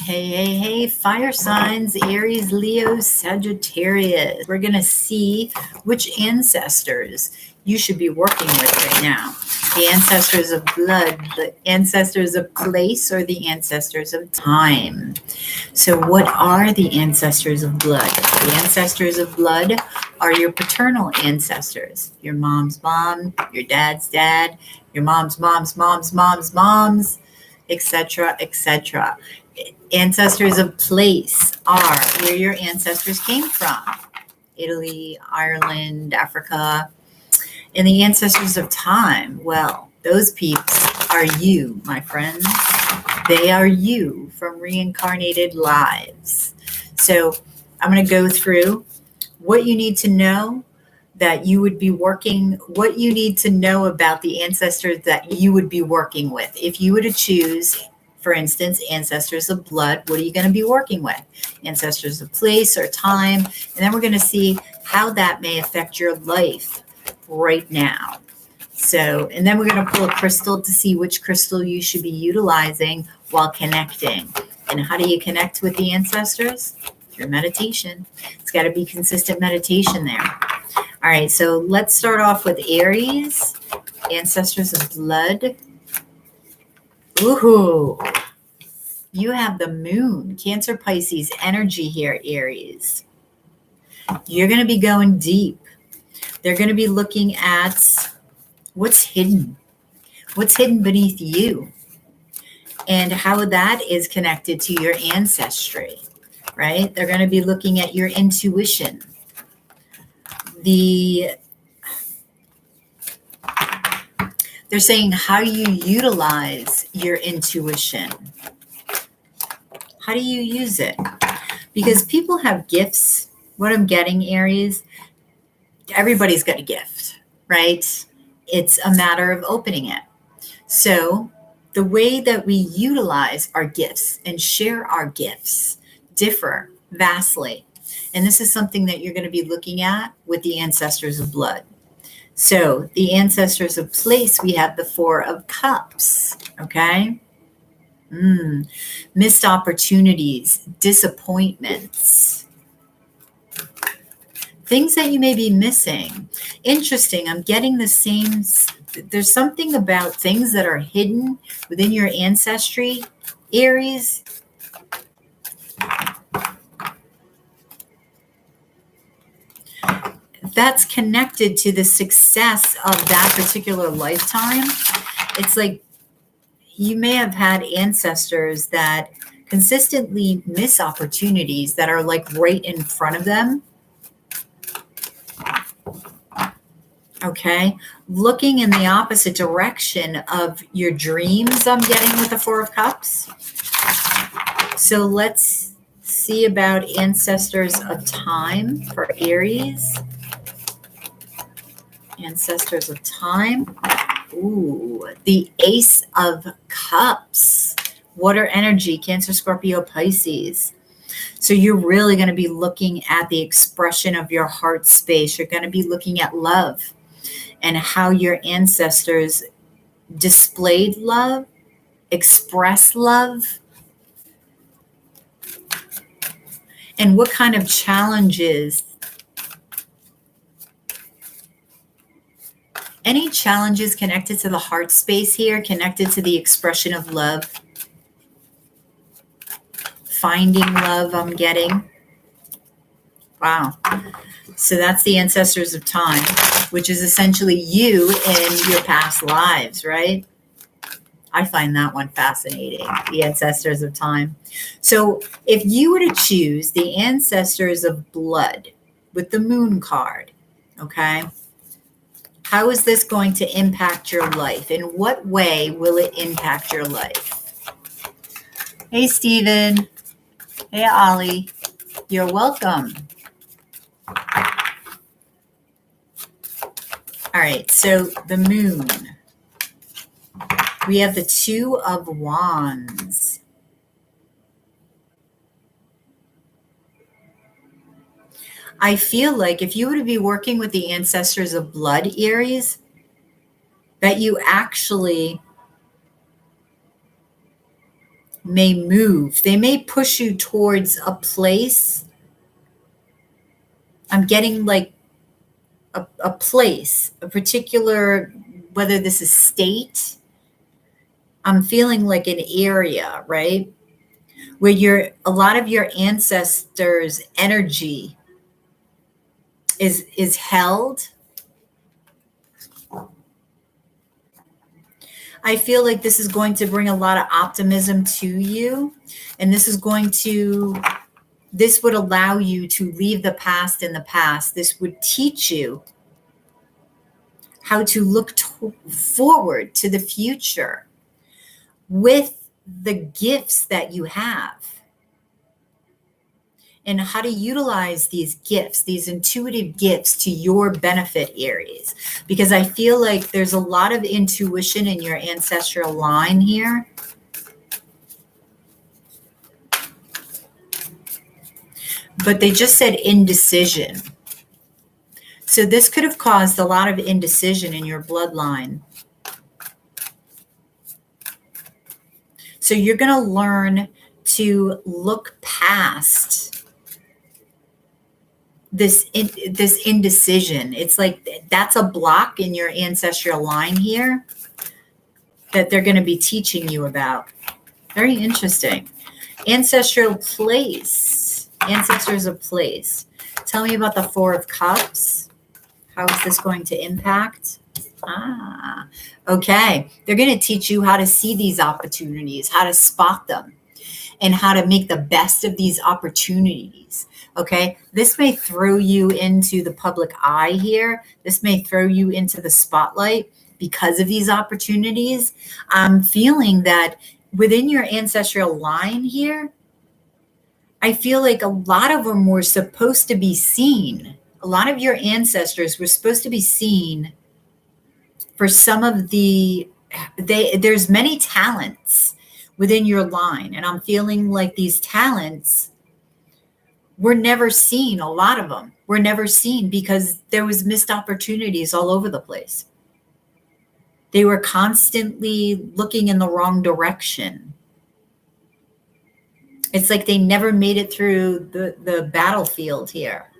Hey, fire signs, Aries, Leo, Sagittarius. We're going to see which ancestors you should be working with right now. The ancestors of blood, the ancestors of place, or the ancestors of time. So what are the ancestors of blood? The ancestors of blood are your paternal ancestors, your mom's mom, your dad's dad, your mom's, etc., etc. Ancestors of place are where your ancestors came from. Italy, Ireland, Africa. And the ancestors of time, well, those peeps are you, my friends. They are you from reincarnated lives. So I'm going to go through what you need to know that you would be working, what you need to know about the ancestors that you would be working with. If you were to choose, for instance, ancestors of blood, what are you going to be working with? Ancestors of place or time. And then we're going to see how that may affect your life right now. So, and then we're going to pull a crystal to see which crystal you should be utilizing while connecting. And how do you connect with the ancestors? Through meditation. It's got to be consistent meditation there. All right, so let's start off with Aries, ancestors of blood. Ooh, you have the moon, Cancer, Pisces energy here, Aries. You're going to be going deep. They're going to be looking at what's hidden beneath you, and how that is connected to your ancestry, right? They're going to be looking at your intuition. They're saying how you utilize your intuition. How do you use it? Because people have gifts. What I'm getting, Aries, everybody's got a gift, right? It's a matter of opening it. So the way that we utilize our gifts and share our gifts differ vastly. And this is something that you're going to be looking at with the ancestors of blood. So the ancestors of place, we have the Four of Cups, okay? Missed opportunities, disappointments, things that you may be missing. Interesting, I'm getting the same, there's something about things that are hidden within your ancestry, Aries. That's connected to the success of that particular lifetime. It's like you may have had ancestors that consistently miss opportunities that are like right in front of them. Okay, looking in the opposite direction of your dreams, I'm getting with the Four of Cups. So let's see about ancestors of time for Aries. Ancestors of time. Ooh, the Ace of Cups. Water energy, Cancer, Scorpio, Pisces. So you're really going to be looking at the expression of your heart space. You're going to be looking at love and how your ancestors displayed love, express love, and what kind of challenges, any challenges connected to the heart space here, connected to the expression of love, finding love, I'm getting. Wow. So that's the ancestors of time, which is essentially you in your past lives, right? I find that one fascinating, the ancestors of time. So if you were to choose the ancestors of blood with the moon card, okay, how is this going to impact your life? In what way will it impact your life? Hey, Stephen. Hey, Ollie. You're welcome. All right, so the moon. We have the Two of Wands. I feel like if you were to be working with the ancestors of blood, Aries, that you actually may move. They may push you towards a place. I'm getting like a place, a particular, whether this is state, I'm feeling like an area, right? Where a lot of your ancestors' energy is held. I feel like this is going to bring a lot of optimism to you. And this would allow you to leave the past in the past. This would teach you how to look forward to the future with the gifts that you have, and how to utilize these gifts, these intuitive gifts, to your benefit, Aries. Because I feel like there's a lot of intuition in your ancestral line here. But they just said indecision. So this could have caused a lot of indecision in your bloodline. So you're going to learn to look past this indecision. It's like that's a block in your ancestral line here that they're going to be teaching you about. Very interesting. Ancestral place. Ancestors of place. Tell me about the Four of Cups. How is this going to impact? Okay. They're going to teach you how to see these opportunities, how to spot them, and how to make the best of these opportunities. Okay. This may throw you into the public eye here. This may throw you into the spotlight because of these opportunities. I'm feeling that within your ancestral line here, I feel like a lot of them were supposed to be seen. A lot of your ancestors were supposed to be seen for some of there's many talents within your line. And I'm feeling like these talents were never seen. A lot of them were never seen because there was missed opportunities all over the place. They were constantly looking in the wrong direction. It's like they never made it through the battlefield here.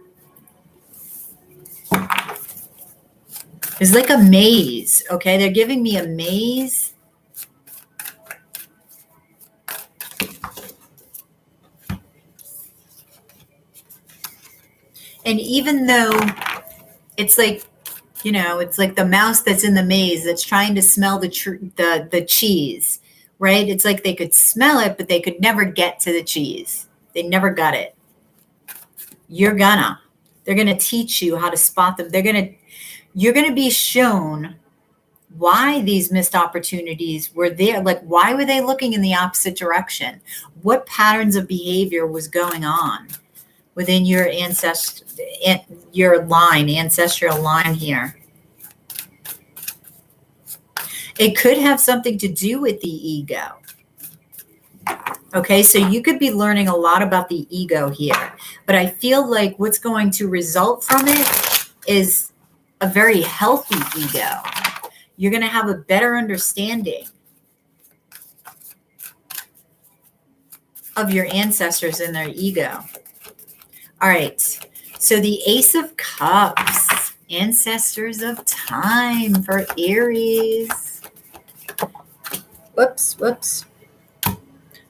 It's like a maze, okay? They're giving me a maze. And even though it's like, it's like the mouse that's in the maze that's trying to smell the cheese, right? It's like they could smell it, but they could never get to the cheese. They never got it. They're going to teach you how to spot them. You're going to be shown why these missed opportunities were there. Like, why were they looking in the opposite direction? What patterns of behavior was going on within your ancestral line here? It could have something to do with the ego. Okay, so you could be learning a lot about the ego here, but I feel like what's going to result from it is a very healthy ego. You're going to have a better understanding of your ancestors and their ego. All right, so the Ace of Cups, ancestors of time for Aries. Whoops.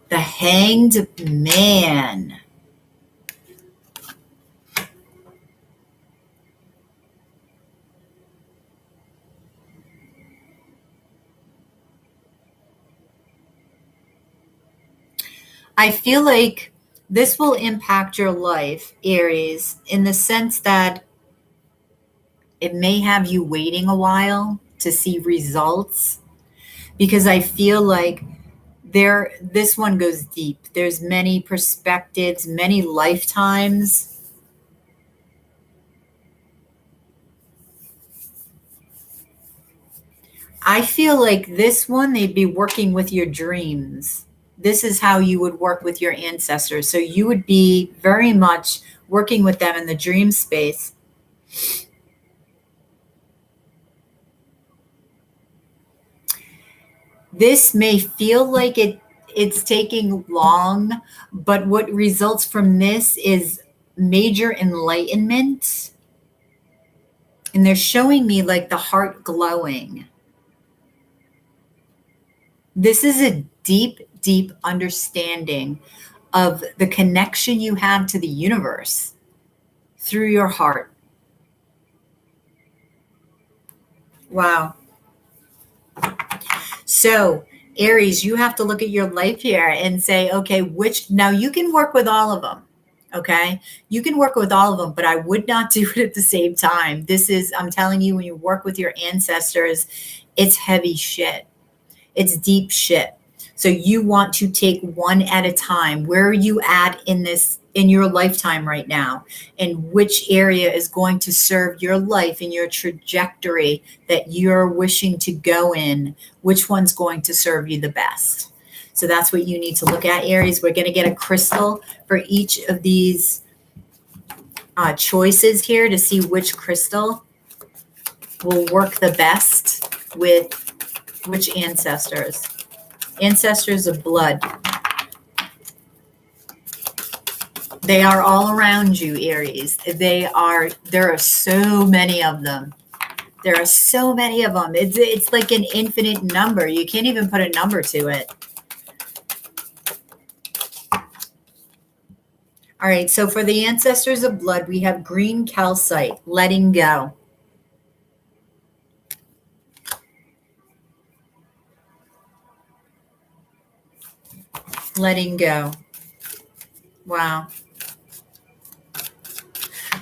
The Hanged Man. I feel like this will impact your life, Aries, in the sense that it may have you waiting a while to see results, because I feel like this one goes deep. There's many perspectives, many lifetimes. I feel like this one, they'd be working with your dreams. This is how you would work with your ancestors. So you would be very much working with them in the dream space. This may feel like it's taking long, but what results from this is major enlightenment. And they're showing me like the heart glowing. This is a deep, deep understanding of the connection you have to the universe through your heart. Wow. So, Aries, you have to look at your life here and say, okay, now you can work with all of them. Okay. You can work with all of them, but I would not do it at the same time. I'm telling you, when you work with your ancestors, it's heavy shit. It's deep shit. So you want to take one at a time. Where are you at in your lifetime right now? And which area is going to serve your life and your trajectory that you're wishing to go in? Which one's going to serve you the best? So that's what you need to look at, Aries. We're going to get a crystal for each of these choices here to see which crystal will work the best with which ancestors. Ancestors of blood. They are all around you, Aries. There are so many of them. There are so many of them. It's like an infinite number. You can't even put a number to it. All right, so for the ancestors of blood, we have green calcite, letting go. Letting go. Wow.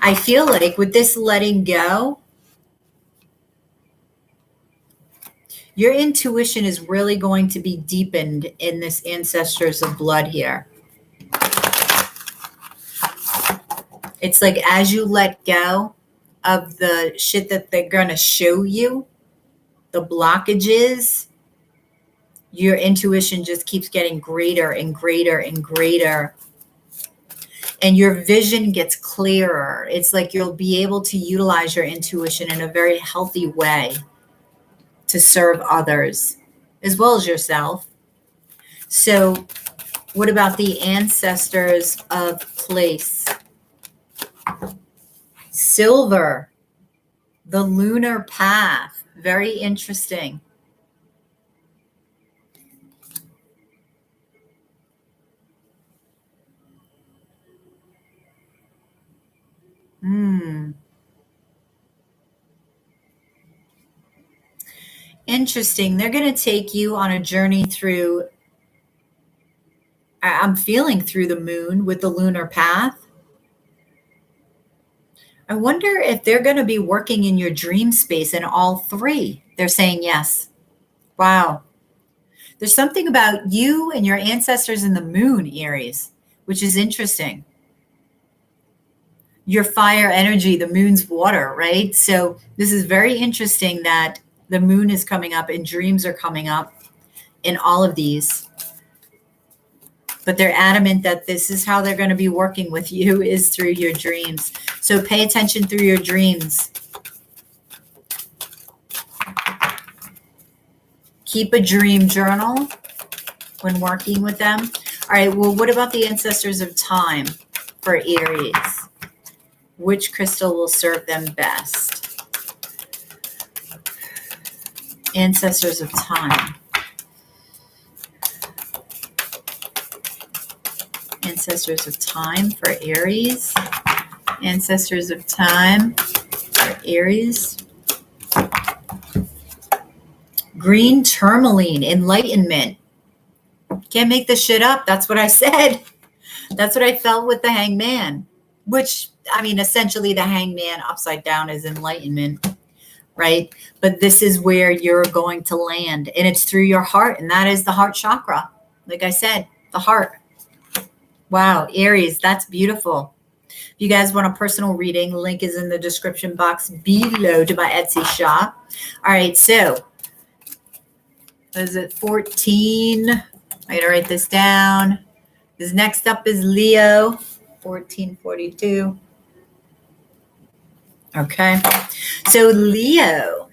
I feel like with this letting go, your intuition is really going to be deepened in this ancestors of blood here. It's like as you let go of the shit that they're going to show you, the blockages, your intuition just keeps getting greater and greater and greater. And your vision gets clearer. It's like you'll be able to utilize your intuition in a very healthy way to serve others as well as yourself. So what about the ancestors of place? Silver, the lunar path. Very interesting. Interesting. They're going to take you on a journey through, I'm feeling through the moon with the lunar path. I wonder if they're going to be working in your dream space in all three. They're saying yes. Wow. There's something about you and your ancestors in the moon, Aries, which is interesting. Your fire energy, the moon's water, right? So this is very interesting that the moon is coming up and dreams are coming up in all of these. But they're adamant that this is how they're going to be working with you, is through your dreams. So pay attention through your dreams. Keep a dream journal when working with them. All right, well, what about the ancestors of time for Aries? Which crystal will serve them best? Ancestors of time. Ancestors of time for Aries. Ancestors of time for Aries. Green tourmaline, enlightenment. Can't make this shit up. That's what I said. That's what I felt with the hangman, which, I mean, essentially the hangman upside down is enlightenment, right? But this is where you're going to land, and it's through your heart, and that is the heart chakra. Like I said, the heart. Wow, Aries, that's beautiful. If you guys want a personal reading, link is in the description box below to my Etsy shop. All right, so is it 14? I gotta write this down. This next up is Leo, 1442. Okay, so Leo,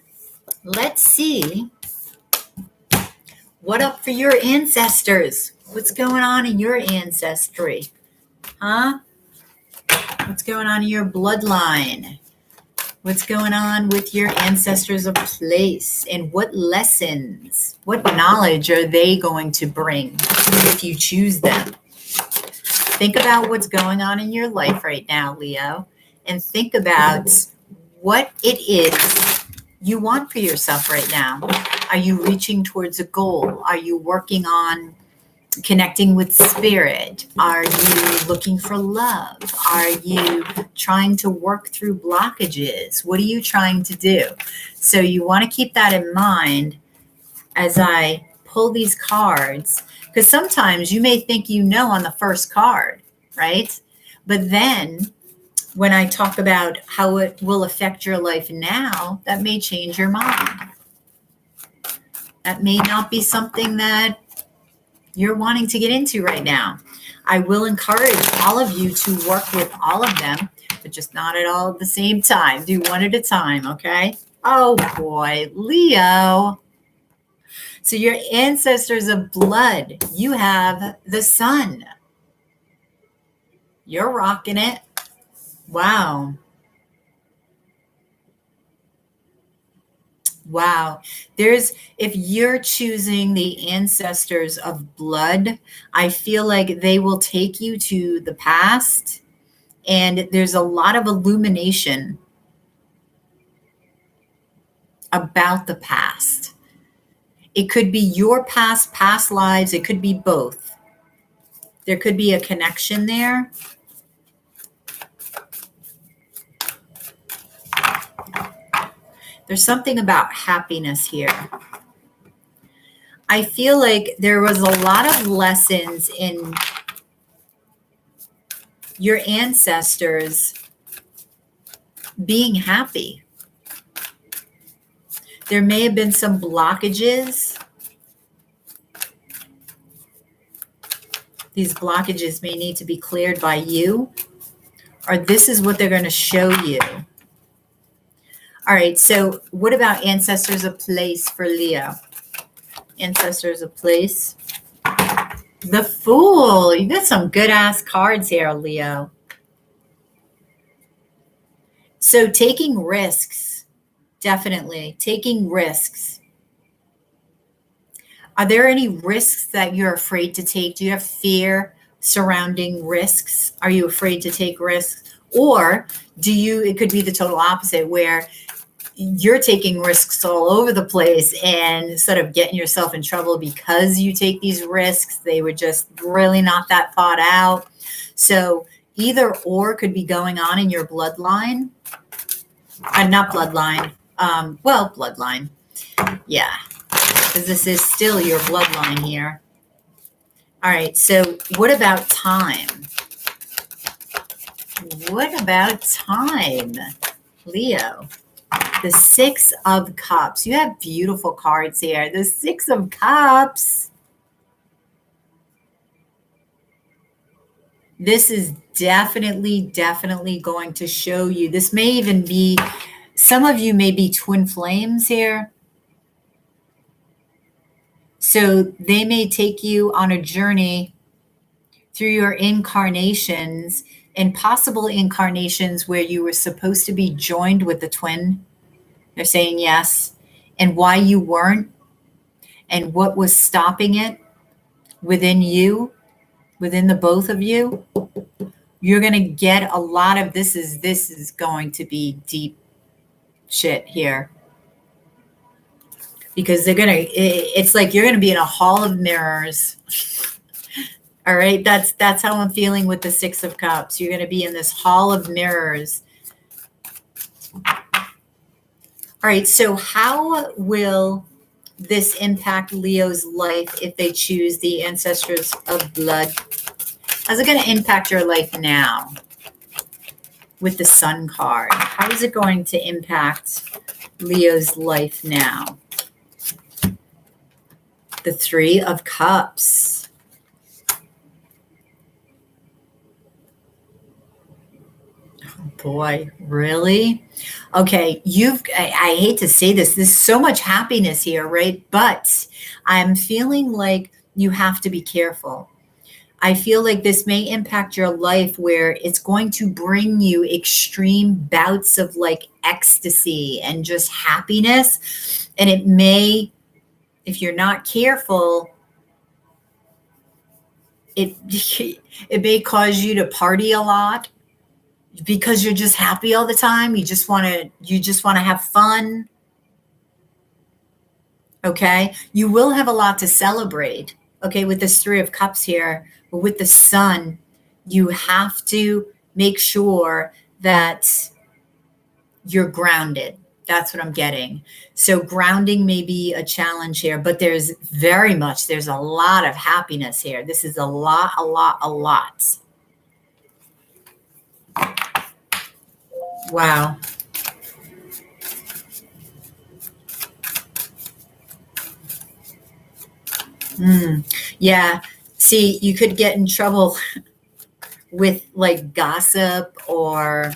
let's see what up for your ancestors. What's going on in your ancestry? Huh? What's going on in your bloodline? What's going on with your ancestors of place? And what lessons, what knowledge are they going to bring if you choose them? Think about what's going on in your life right now, Leo, and think about what it is you want for yourself right now. Are you reaching towards a goal? Are you working on connecting with spirit? Are you looking for love? Are you trying to work through blockages? What are you trying to do? So you want to keep that in mind as I pull these cards, because sometimes you may think you know on the first card, right? But then when I talk about how it will affect your life now, that may change your mind. That may not be something that you're wanting to get into right now. I will encourage all of you to work with all of them, but just not at all at the same time. Do one at a time, okay? Oh boy, Leo. So your ancestors of blood, you have the sun. You're rocking it. Wow. Wow. If you're choosing the ancestors of blood, I feel like they will take you to the past, and there's a lot of illumination about the past. It could be your past lives. It could be both. There could be a connection there. There's something about happiness here. I feel like there was a lot of lessons in your ancestors being happy. There may have been some blockages. These blockages may need to be cleared by you, or this is what they're going to show you. All right, so what about ancestors of place for Leo? Ancestors of place. The Fool. You got some good-ass cards here, Leo. So taking risks, definitely. Taking risks. Are there any risks that you're afraid to take? Do you have fear surrounding risks? Are you afraid to take risks? Or it could be the total opposite, where you're taking risks all over the place and sort of getting yourself in trouble because you take these risks. They were just really not that thought out. So either or could be going on in your bloodline. Not bloodline. Bloodline. Yeah, because this is still your bloodline here. All right, so what about time? What about time, Leo? The Six of Cups. You have beautiful cards here. The Six of Cups. This is definitely going to show you. This may even be, some of you may be twin flames here. So they may take you on a journey through your incarnations, and possible incarnations where you were supposed to be joined with the twin. They're saying yes. And why you weren't, and what was stopping it within you, within the both of you. You're going to get a lot of this is going to be deep shit here. Because it's like you're going to be in a hall of mirrors. All right, that's how I'm feeling with the Six of Cups. You're going to be in this hall of mirrors. All right, so how will this impact Leo's life if they choose the ancestors of blood? How's it going to impact your life now with the Sun card? How is it going to impact Leo's life now? The Three of Cups. Boy, really? Okay, I hate to say this, there's so much happiness here, right? But I'm feeling like you have to be careful. I feel like this may impact your life where it's going to bring you extreme bouts of like ecstasy and just happiness. And it may, if you're not careful, it it may cause you to party a lot because you're just happy all the time. You just want to have fun. Okay? You will have a lot to celebrate. Okay, with this 3 of Cups here, but with the Sun, you have to make sure that you're grounded. That's what I'm getting. So grounding may be a challenge here, but there's a lot of happiness here. This is a lot. Wow. Yeah. See, you could get in trouble with like gossip, or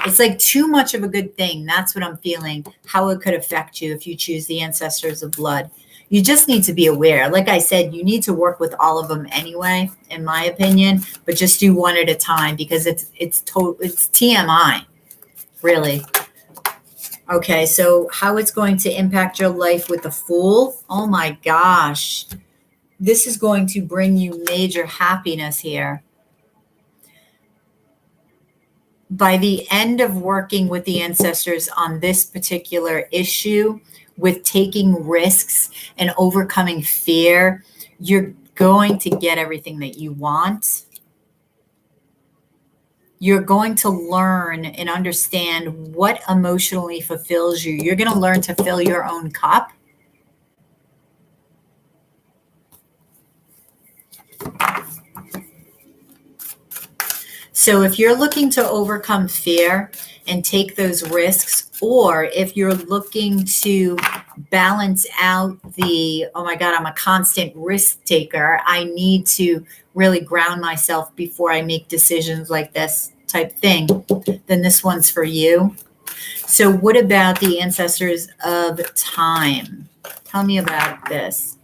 it's like too much of a good thing. That's what I'm feeling, how it could affect you if you choose the Ancestors of Blood. You just need to be aware. Like I said, you need to work with all of them anyway, in my opinion, but just do one at a time because it's TMI, really. Okay, so how it's going to impact your life with the Fool? Oh my gosh. This is going to bring you major happiness here. By the end of working with the ancestors on this particular issue, with taking risks and overcoming fear, you're going to get everything that you want. You're going to learn and understand what emotionally fulfills you. You're going to learn to fill your own cup. So if you're looking to overcome fear and take those risks, or if you're looking to balance out the, oh my God, I'm a constant risk taker, I need to really ground myself before I make decisions like this type thing, then this one's for you. So what about the Ancestors of Time? Tell me about this.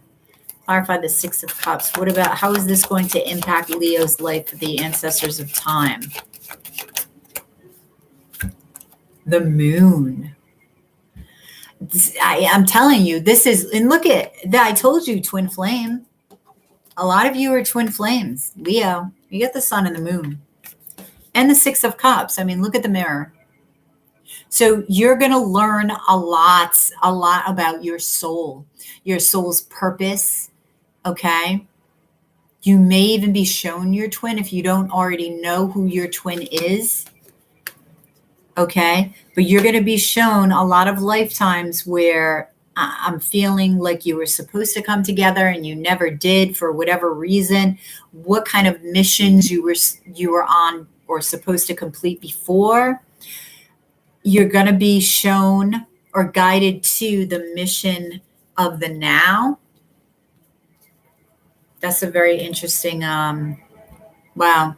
Clarify the 6 of Cups. What about, how is this going to impact Leo's life, the Ancestors of Time? The Moon. I'm telling you, this is, and look at that. I told you, twin flame. A lot of you are twin flames. Leo, you get the Sun and the Moon. And the 6 of Cups. I mean, look at the mirror. So you're going to learn a lot about your soul's purpose. Okay. You may even be shown your twin if you don't already know who your twin is. Okay. But you're going to be shown a lot of lifetimes where I'm feeling like you were supposed to come together and you never did for whatever reason, what kind of missions you were on or supposed to complete before. You're going to be shown or guided to the mission of the now. That's a very interesting, wow.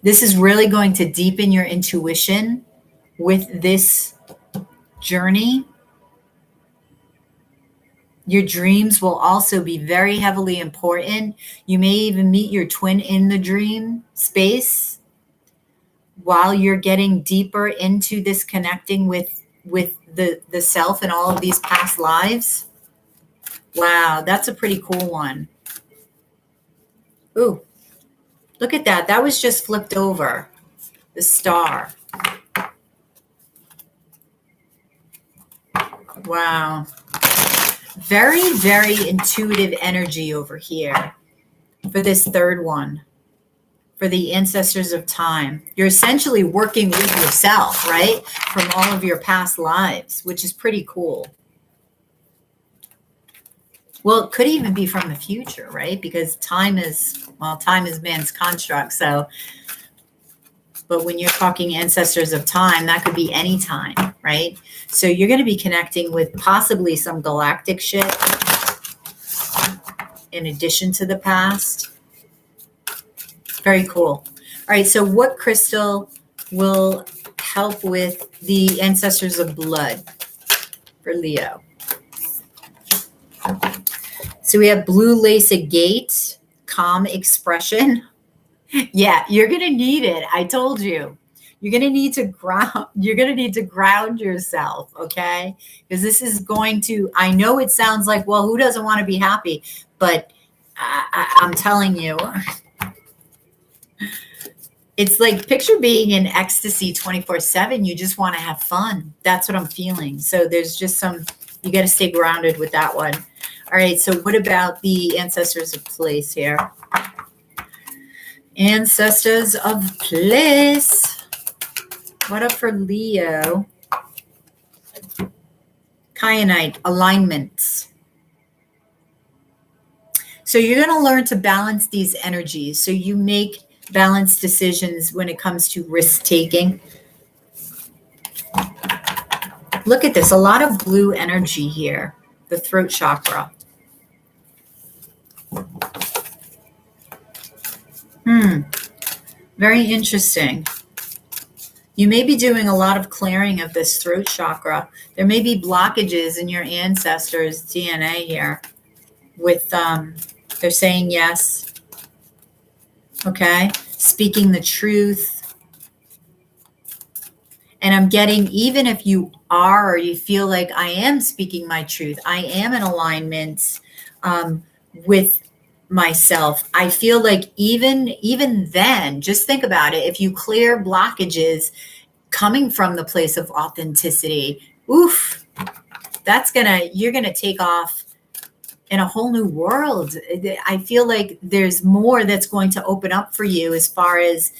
This is really going to deepen your intuition with this journey. Your dreams will also be very heavily important. You may even meet your twin in the dream space while you're getting deeper into this connecting with the self and all of these past lives. Wow, that's a pretty cool one. Ooh, look at that. That was just flipped over. The Star. Wow. Very, very intuitive energy over here for this third one. For the Ancestors of Time. You're essentially working with yourself, right? From all of your past lives, which is pretty cool. Well, it could even be from the future, right? Because time is man's construct. So, but when you're talking Ancestors of Time, that could be any time, right? So you're going to be connecting with possibly some galactic shit in addition to the past. Very cool. All right. So what crystal will help with the Ancestors of Blood for Leo? So we have blue lace agate, calm expression. Yeah, you're going to need it. I told you. You're going to need to ground. You're going to need to ground yourself, okay? Because this is going to, I know it sounds like, well, who doesn't want to be happy? But I'm telling you, it's like picture being in ecstasy 24/7. You just want to have fun. That's what I'm feeling. So there's just some, you got to stay grounded with that one. All right. So what about the ancestors of place here? Ancestors of place. What up for Leo? Kyanite, alignments. So you're going to learn to balance these energies. So you make balanced decisions when it comes to risk taking. Look at this, a lot of blue energy here, the throat chakra. Very interesting. You may be doing a lot of clearing of this throat chakra. There may be blockages in your ancestors' DNA here with, they're saying yes. Okay. Speaking the truth. And I'm getting, even if you are, or you feel like I am speaking my truth, I am in alignment with myself. I feel like even then, just think about it. If you clear blockages coming from the place of authenticity, oof, you're gonna take off in a whole new world. I feel like there's more that's going to open up for you as far as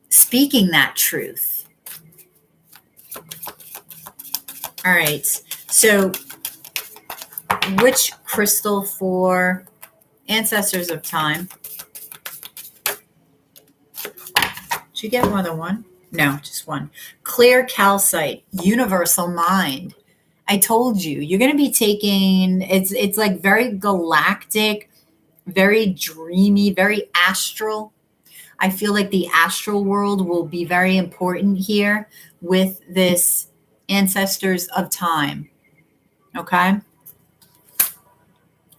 speaking that truth. All right. So which crystal for ancestors of time? Did you get more than one? No, just one. Clear calcite, universal mind. I told you, you're going to be taking, it's like very galactic, very dreamy, very astral. I feel like the astral world will be very important here with this ancestors of time. Okay.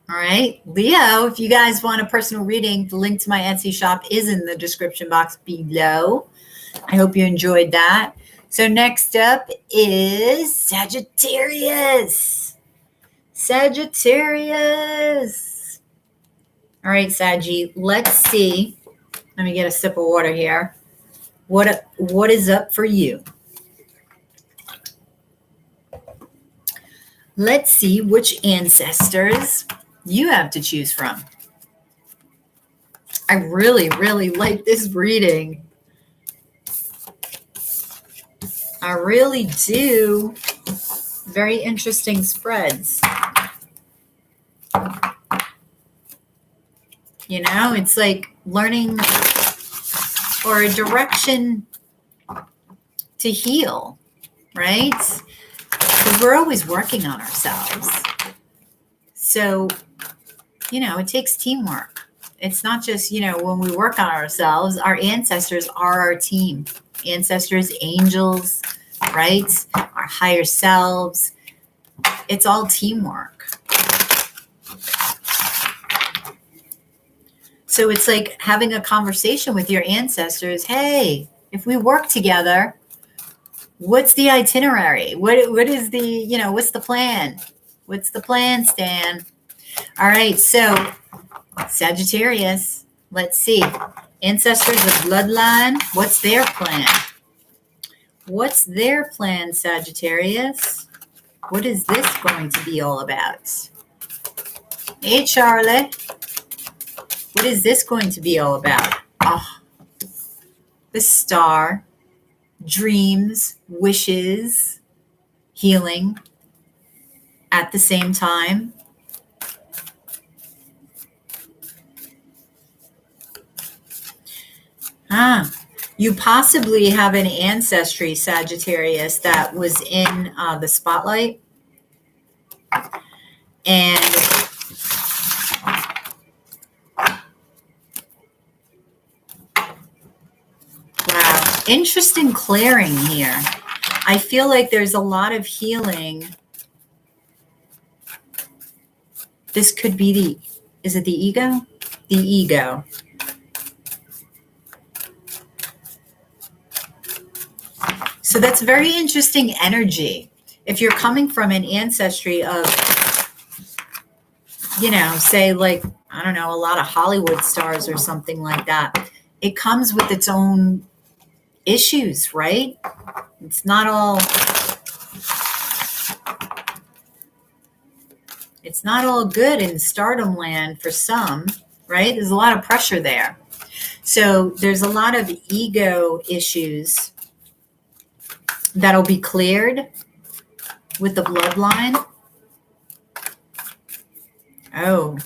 All right, Leo, if you guys want a personal reading, the link to my Etsy shop is in the description box below. I hope you enjoyed that. So next up is Sagittarius. Sagittarius. All right, Saggy, let's see. Let me get a sip of water here. What is up for you? Let's see which ancestors you have to choose from. I really, really like this reading. I really do. Very interesting spreads. You know, it's like learning or a direction to heal, right? Because we're always working on ourselves. So, you know, it takes teamwork. It's not just, you know, when we work on ourselves, our ancestors are our team. Ancestors, angels, right? Our higher selves. It's all teamwork. So it's like having a conversation with your ancestors. Hey, if we work together, what's the itinerary? What is the, you know, what's the plan? What's the plan, Stan? All right, so Sagittarius, let's see. Ancestors of bloodline, what's their plan? What's their plan, Sagittarius? What is this going to be all about? Hey, Charlotte. What is this going to be all about? Oh, the star, dreams, wishes, healing at the same time. You possibly have an ancestry, Sagittarius, that was in the spotlight. And wow, interesting clearing here. I feel like there's a lot of healing This could be is it the ego? The ego. So that's very interesting energy. If you're coming from an ancestry of, say like, I don't know, a lot of Hollywood stars or something like that, it comes with its own issues, right? It's not all good in stardom land for some, right? There's a lot of pressure there. So there's a lot of ego issues that'll be cleared with the bloodline. Oh,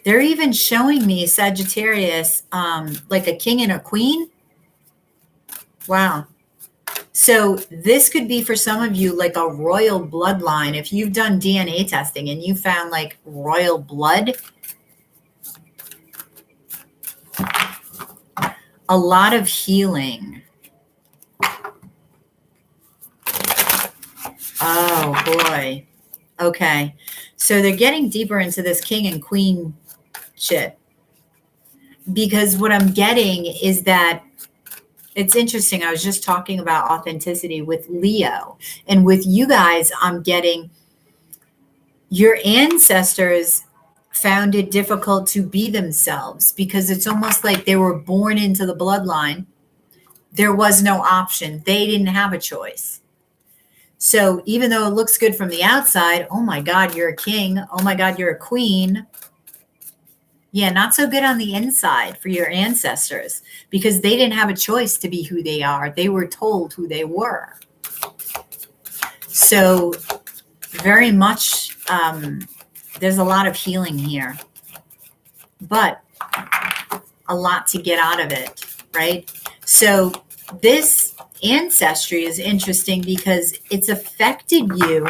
they're even showing me Sagittarius, like a king and a queen. Wow. So this could be for some of you like a royal bloodline. If you've done DNA testing and you found like royal blood, a lot of healing. Oh boy. Okay. So they're getting deeper into this king and queen shit. Because what I'm getting is that it's interesting. I was just talking about authenticity with Leo. And with you guys, I'm getting your ancestors found it difficult to be themselves because it's almost like they were born into the bloodline. There was no option. They didn't have a choice. So even though it looks good from the outside, oh my God, you're a king. Oh my God, you're a queen. Yeah, not so good on the inside for your ancestors because they didn't have a choice to be who they are. They were told who they were. So very much, there's a lot of healing here, but a lot to get out of it, right? So this ancestry is interesting because it's affected you.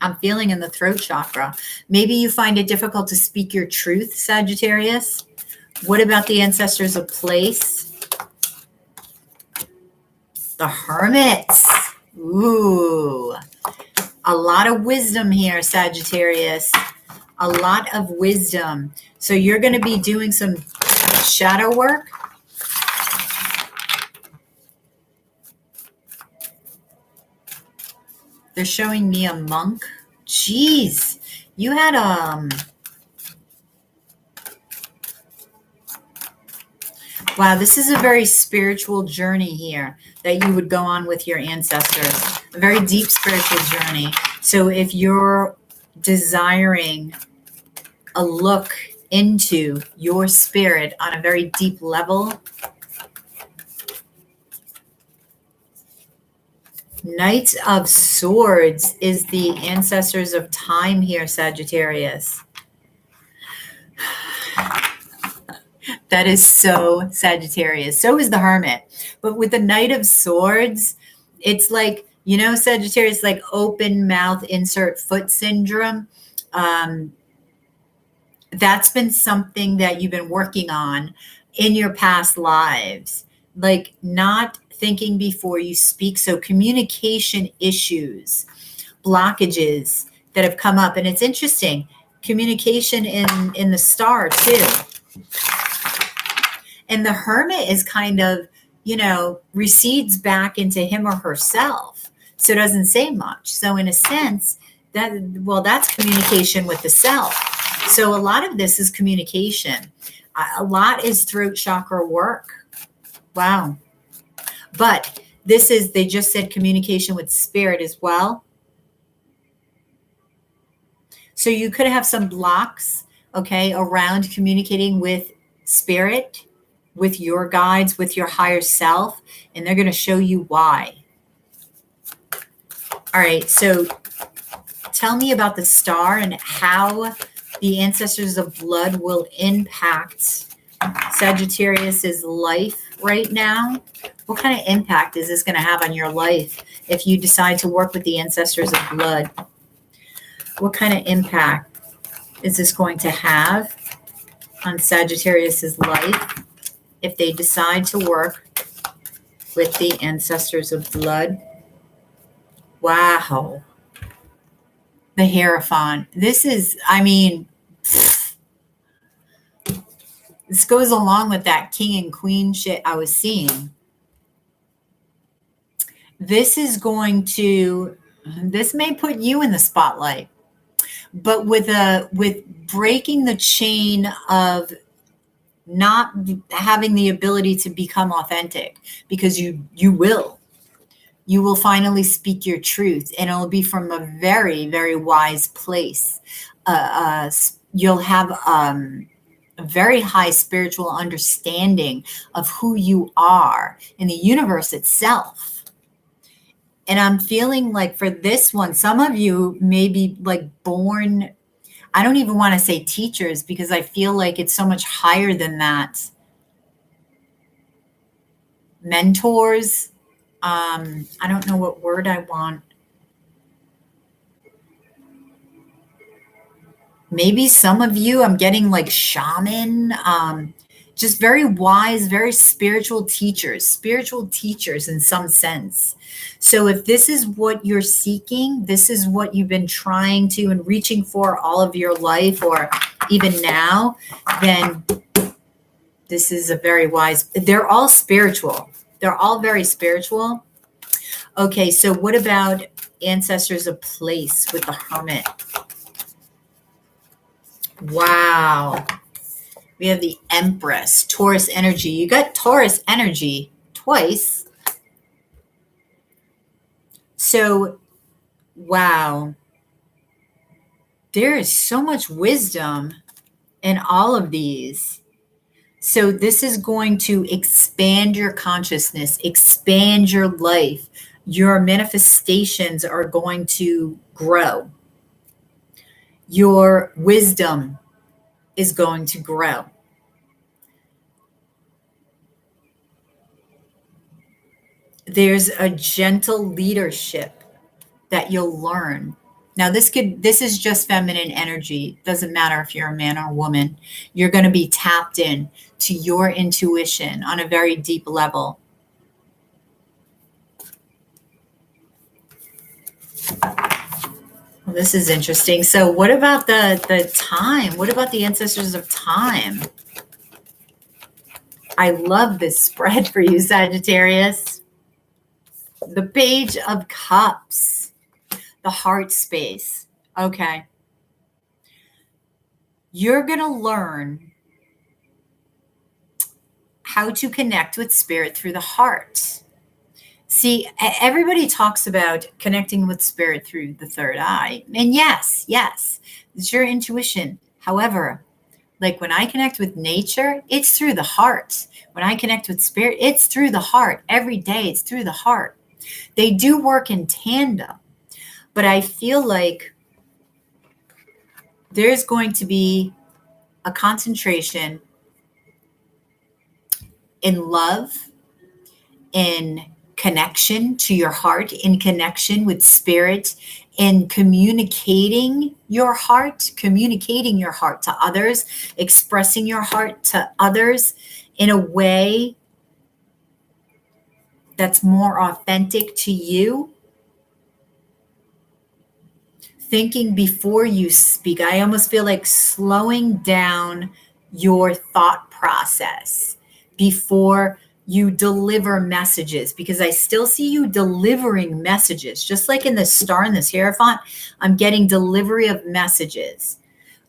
I'm feeling in the throat chakra. Maybe you find it difficult to speak your truth, Sagittarius. What about the ancestors of place? The hermits. Ooh, a lot of wisdom here, Sagittarius. A lot of wisdom. So you're going to be doing some shadow work. They're showing me a monk. Jeez, you had wow, this is a very spiritual journey here that you would go on with your ancestors. A very deep spiritual journey. So if you're desiring a look into your spirit on a very deep level, Knight of Swords is the ancestors of time here, Sagittarius. That is so Sagittarius. So is the Hermit. But with the Knight of Swords, it's like, Sagittarius, like open mouth, insert foot syndrome. That's been something that you've been working on in your past lives. Like not thinking before you speak. So communication issues, blockages that have come up. And it's interesting, communication in the star too. And the Hermit is kind of, recedes back into him or herself. So it doesn't say much. So in a sense, that's communication with the self. So a lot of this is communication. A lot is throat chakra work. Wow. But they just said communication with spirit as well. So you could have some blocks, okay, around communicating with spirit, with your guides, with your higher self, and they're going to show you why. All right, so tell me about the star and how the ancestors of blood will impact Sagittarius's life right now. What kind of impact is this going to have on your life if you decide to work with the ancestors of blood? What kind of impact is this going to have on Sagittarius's life if they decide to work with the ancestors of blood? Wow. the Hierophant. This is, I mean, this goes along with that king and queen shit I was seeing. This is going to, this may put you in the spotlight, but with breaking the chain of not having the ability to become authentic, because you will finally speak your truth, and it'll be from a very, very wise place. You'll have a very high spiritual understanding of who you are in the universe itself. And I'm feeling like for this one, some of you may be like born, I don't even want to say teachers, because I feel like it's so much higher than that. Mentors. I don't know what word I want. Maybe some of you, I'm getting like shaman, just very wise, very spiritual teachers in some sense. So if this is what you're seeking, this is what you've been trying to and reaching for all of your life, or even now, then this is a very wise, they're all spiritual. They're all very spiritual. Okay, so what about ancestors of place with the Hermit? Wow. We have the Empress, Taurus energy. You got Taurus energy twice. So, wow. There is so much wisdom in all of these. So this is going to expand your consciousness, expand your life. Your manifestations are going to grow. Your wisdom is going to grow. There's a gentle leadership that you'll learn. Now, this is just feminine energy. Doesn't matter if you're a man or a woman. You're going to be tapped in to your intuition on a very deep level. Well, this is interesting. So what about the time? What about the ancestors of time? I love this spread for you, Sagittarius. The Page of Cups. The heart space. Okay. You're going to learn how to connect with spirit through the heart. See, everybody talks about connecting with spirit through the third eye. And yes, it's your intuition. However, like when I connect with nature, it's through the heart. When I connect with spirit, it's through the heart. Every day, it's through the heart. They do work in tandem. But I feel like there's going to be a concentration in love, in connection to your heart, in connection with spirit, in communicating your heart to others, expressing your heart to others in a way that's more authentic to you. Thinking before you speak. I almost feel like slowing down your thought process before you deliver messages, because I still see you delivering messages. Just like in the star and this Hierophant, I'm getting delivery of messages.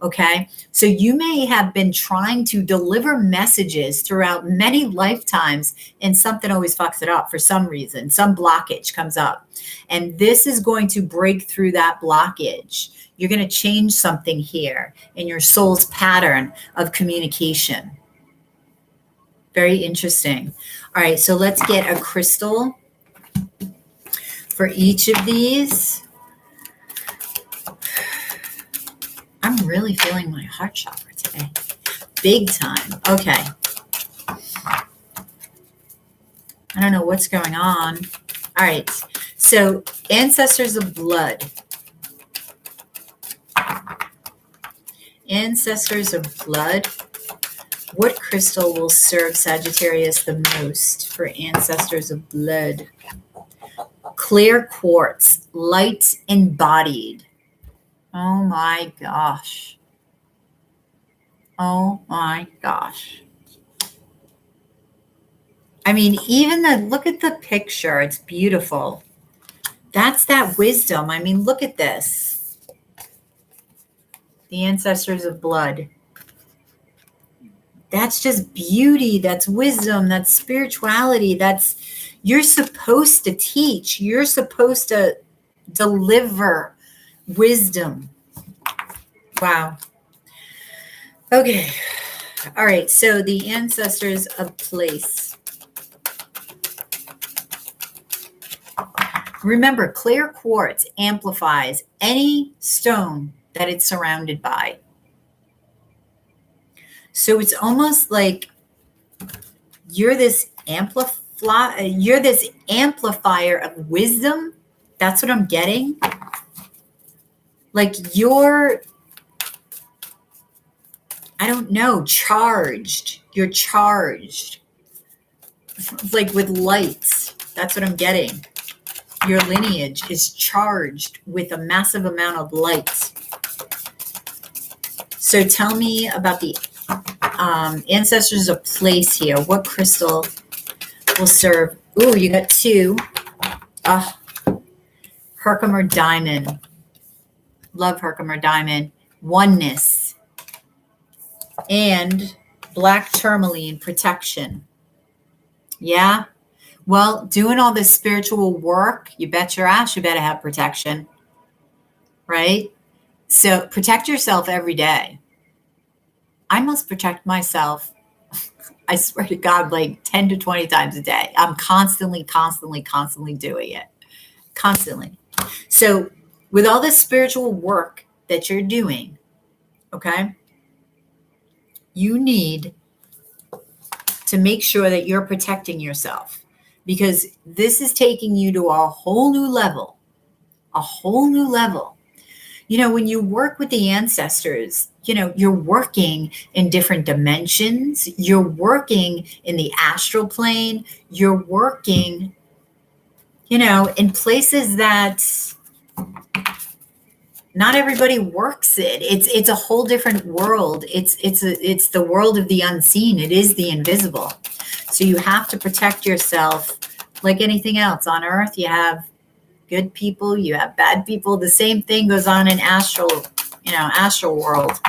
Okay. So you may have been trying to deliver messages throughout many lifetimes, and something always fucks it up for some reason. Some blockage comes up, and this is going to break through that blockage. You're going to change something here in your soul's pattern of communication. Very interesting. All right. So let's get a crystal for each of these. I'm really feeling my heart chakra today. Big time. Okay. I don't know what's going on. All right. So ancestors of blood. Ancestors of blood. What crystal will serve Sagittarius the most for ancestors of blood? Clear quartz, light embodied. Oh my gosh. Oh my gosh. I mean, look at the picture. It's beautiful. That's that wisdom. I mean, look at this. The ancestors of blood. That's just beauty. That's wisdom. That's spirituality. You're supposed to teach. You're supposed to deliver wisdom. Wow. Okay. All right. So the ancestors of place. Remember, clear quartz amplifies any stone that it's surrounded by. So it's almost like you're this amplifier of wisdom. That's what I'm getting. Like you're, I don't know, charged. You're charged. Like with lights. That's what I'm getting. Your lineage is charged with a massive amount of light. So tell me about the ancestors of place here. What crystal will serve? Ooh, you got two. Herkimer diamond. Love Herkimer diamond. Oneness. And black tourmaline, protection. Yeah. Well, doing all this spiritual work, you bet your ass you better have protection. Right? So protect yourself every day. I must protect myself, I swear to God, like 10 to 20 times a day. I'm constantly doing it. Constantly. So with all this spiritual work that you're doing, okay, you need to make sure that you're protecting yourself, because this is taking you to a whole new level. A whole new level. You know, when you work with the ancestors, you know, you're working in different dimensions. You're working in the astral plane. You're working, you know, in places that not everybody works it. It's a whole different world. It's the world of the unseen. It is the invisible. So you have to protect yourself like anything else on earth. You have good people, you have bad people. The same thing goes on in astral world.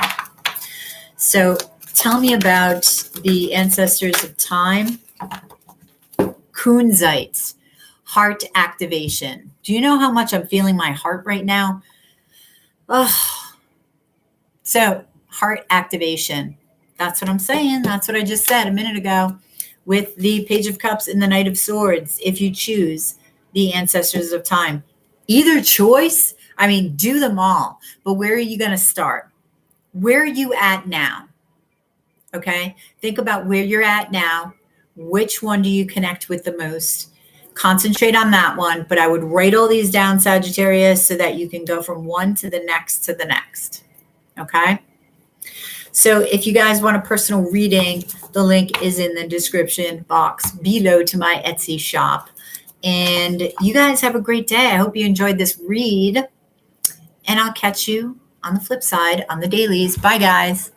So tell me about the ancestors of time. Kunzites, heart activation. Do you know how much I'm feeling my heart right now? Oh. So heart activation. That's what I'm saying. That's what I just said a minute ago with the Page of Cups and the Knight of Swords. If you choose the ancestors of time, either choice, I mean, do them all. But where are you going to start? Where are you at now? Okay. Think about where you're at now. Which one do you connect with the most? Concentrate on that one. But I would write all these down, Sagittarius, so that you can go from one to the next to the next. Okay. So if you guys want a personal reading, the link is in the description box below to my Etsy shop. And you guys have a great day. I hope you enjoyed this read. And I'll catch you on the flip side on the dailies. Bye, guys.